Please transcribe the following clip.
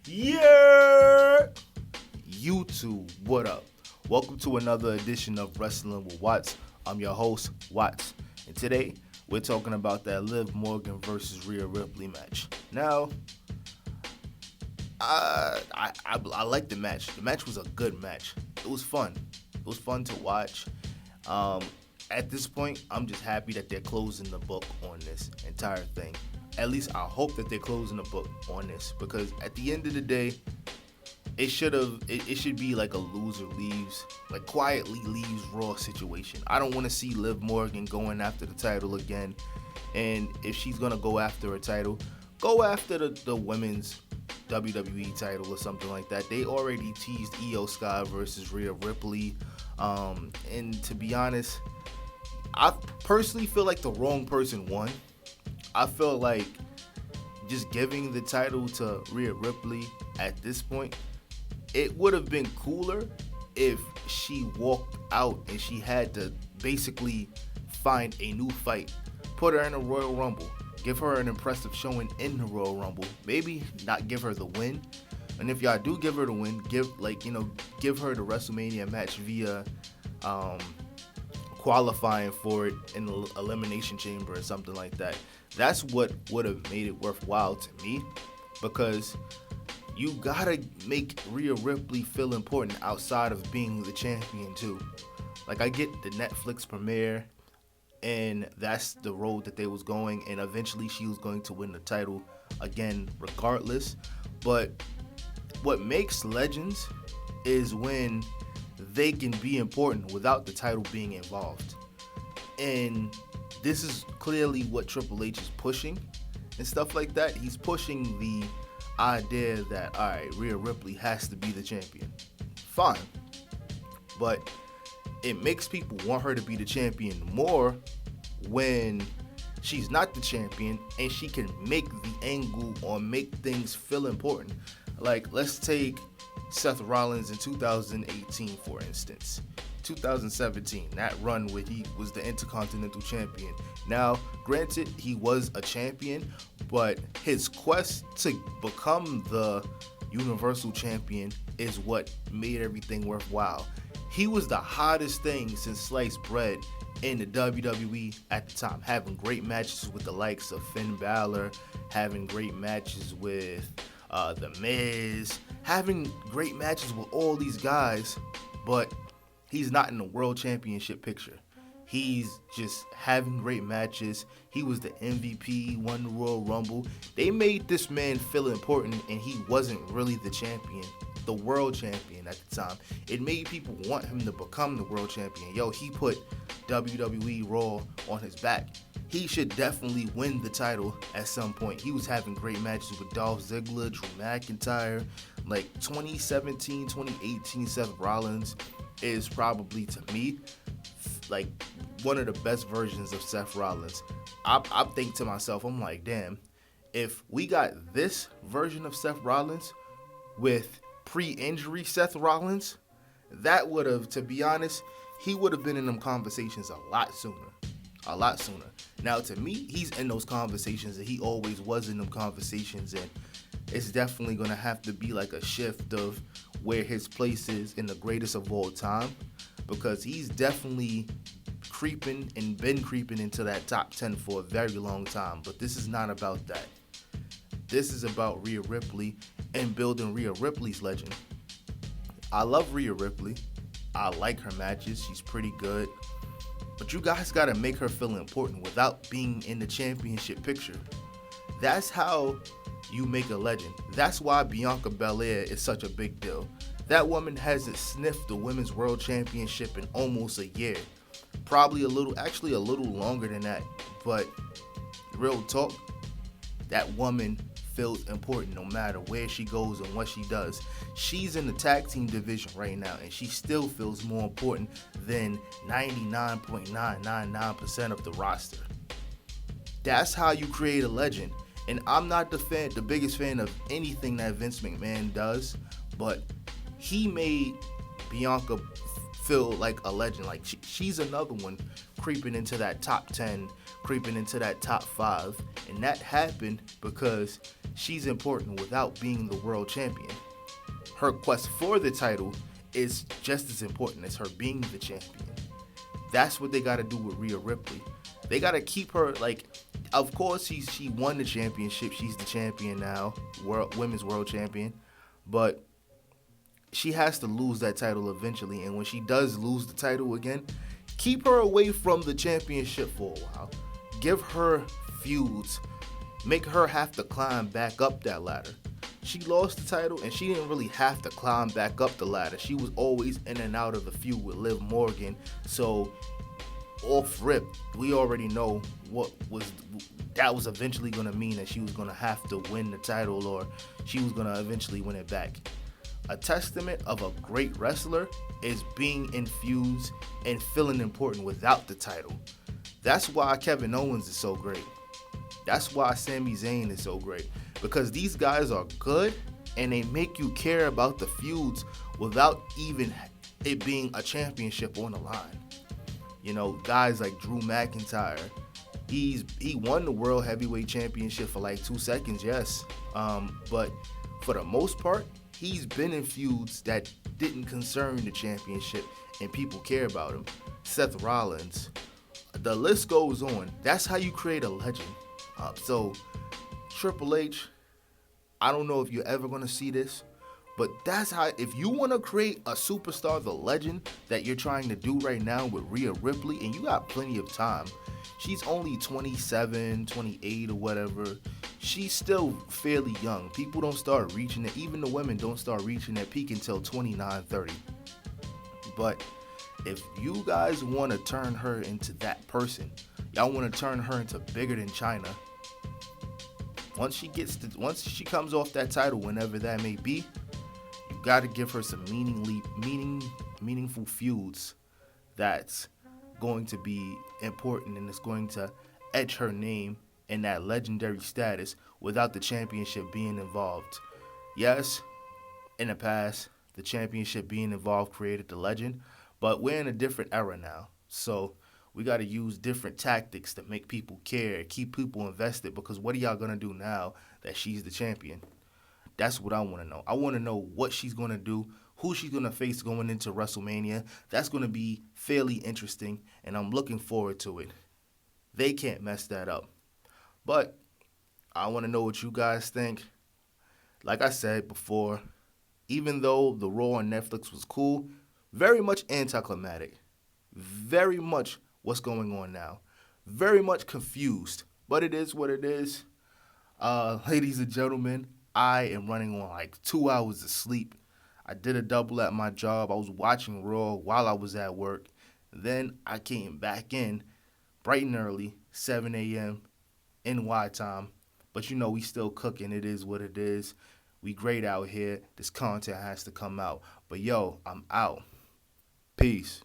Yeah! YouTube, what up? Welcome to another edition of Wrestling with Watts. I'm your host, Watts. And today, we're talking about that Liv Morgan versus Rhea Ripley match. Now, I like the match. The match was a good match. It was fun. It was fun to watch. At this point, I'm just happy that they're closing the book on this entire thing. At least I hope that they're closing the book on this, because at the end of the day, it should be like a loser leaves, like quietly leaves Raw situation. I don't want to see Liv Morgan going after the title again. And if she's gonna go after a title, go after the women's WWE title or something like that. They already teased Io Sky versus Rhea Ripley. And to be honest, I personally feel like the wrong person won. I feel like just giving the title to Rhea Ripley at this point, it would have been cooler if she walked out and she had to basically find a new fight. Put her in a Royal Rumble. Give her an impressive showing in the Royal Rumble. Maybe not give her the win. And if y'all do give her the win, give her the WrestleMania match via qualifying for it in the Elimination Chamber or something like that. That's what would have made it worthwhile to me, because you gotta make Rhea Ripley feel important outside of being the champion too. Like, I get the Netflix premiere, and that's the road that they was going, and eventually she was going to win the title again regardless. But what makes legends is when they can be important without the title being involved. And this is clearly what Triple H is pushing and stuff like that. He's pushing the idea that, all right, Rhea Ripley has to be the champion. Fine. But it makes people want her to be the champion more when she's not the champion and she can make the angle or make things feel important. Like, let's take Seth Rollins in 2018, for instance. 2017, that run where he was the Intercontinental Champion. Now, granted, he was a champion, but his quest to become the Universal Champion is what made everything worthwhile. He was the hottest thing since sliced bread in the WWE at the time, having great matches with the likes of Finn Balor, having great matches with The Miz, having great matches with all these guys, but he's not in the World Championship picture. He's just having great matches. He was the MVP, won the Royal Rumble. They made this man feel important, and he wasn't really the champion, the world champion at the time. It made people want him to become the world champion. Yo, he put WWE Raw on his back. He should definitely win the title at some point. He was having great matches with Dolph Ziggler, Drew McIntyre. Like 2017, 2018 Seth Rollins is probably, to me, like one of the best versions of Seth Rollins. I think to myself, I'm like, damn, if we got this version of Seth Rollins with pre-injury Seth Rollins, that would have, to be honest, he would have been in them conversations a lot sooner. A lot sooner. Now, to me, he's in those conversations, and he always was in them conversations, and it's definitely going to have to be like a shift of where his place is in the greatest of all time, because he's definitely creeping and been creeping into that top 10 for a very long time. But this is not about that. This is about Rhea Ripley and building Rhea Ripley's legend. I love Rhea Ripley. I like her matches. She's pretty good. But you guys got to make her feel important without being in the championship picture. That's how you make a legend. That's why Bianca Belair is such a big deal. That woman hasn't sniffed the Women's World Championship in almost a year. Probably a little longer than that. But real talk, that woman feels important no matter where she goes and what she does. She's in the tag team division right now, and she still feels more important than 99.999% of the roster. That's how you create a legend. And I'm not the biggest fan of anything that Vince McMahon does, but he made Bianca feel like a legend. Like she's another one creeping into that top 10 creeping into that top 5. And that happened because she's important without being the world champion. Her quest for the title is just as important as her being the champion. That's what they got to do with Rhea Ripley. They got to keep her, like, of course she won the championship. She's the champion now, women's world champion. But she has to lose that title eventually. And when she does lose the title again, keep her away from the championship for a while. Give her feuds. Make her have to climb back up that ladder. She lost the title and she didn't really have to climb back up the ladder. She was always in and out of the feud with Liv Morgan. So off rip, we already know that was eventually going to mean that she was going to have to win the title, or she was going to eventually win it back. A testament of a great wrestler is being in feuds and feeling important without the title. That's why Kevin Owens is so great. That's why Sami Zayn is so great. Because these guys are good and they make you care about the feuds without even it being a championship on the line. You know, guys like Drew McIntyre, he won the World Heavyweight Championship for like 2 seconds, yes. But for the most part, he's been in feuds that didn't concern the championship and people care about him. Seth Rollins. The list goes on. That's how you create a legend. So Triple H, I don't know if you're ever going to see this, but that's how, if you want to create a superstar, the legend that you're trying to do right now with Rhea Ripley, and you got plenty of time. She's only 27, 28 or whatever. She's still fairly young. People don't start reaching it. Even the women don't start reaching their peak until 29, 30. But if you guys want to turn her into that person, y'all want to turn her into bigger than China, once she comes off that title, whenever that may be, you got to give her some meaningful feuds that's going to be important and it's going to etch her name in that legendary status without the championship being involved. Yes, in the past, the championship being involved created the legend, but we're in a different era now. So we got to use different tactics to make people care, keep people invested, because what are y'all going to do now that she's the champion? That's what I want to know. I want to know what she's going to do, who she's going to face going into WrestleMania. That's going to be fairly interesting, and I'm looking forward to it. They can't mess that up. But I want to know what you guys think. Like I said before, even though the Raw on Netflix was cool, very much anticlimactic. Very much what's going on now. Very much confused, but it is what it is. Ladies and gentlemen, I am running on like 2 hours of sleep. I did a double at my job. I was watching Raw while I was at work. Then I came back in bright and early, 7 a.m. NY time. But you know, we still cooking. It is what it is. We great out here. This content has to come out. But yo, I'm out. Peace.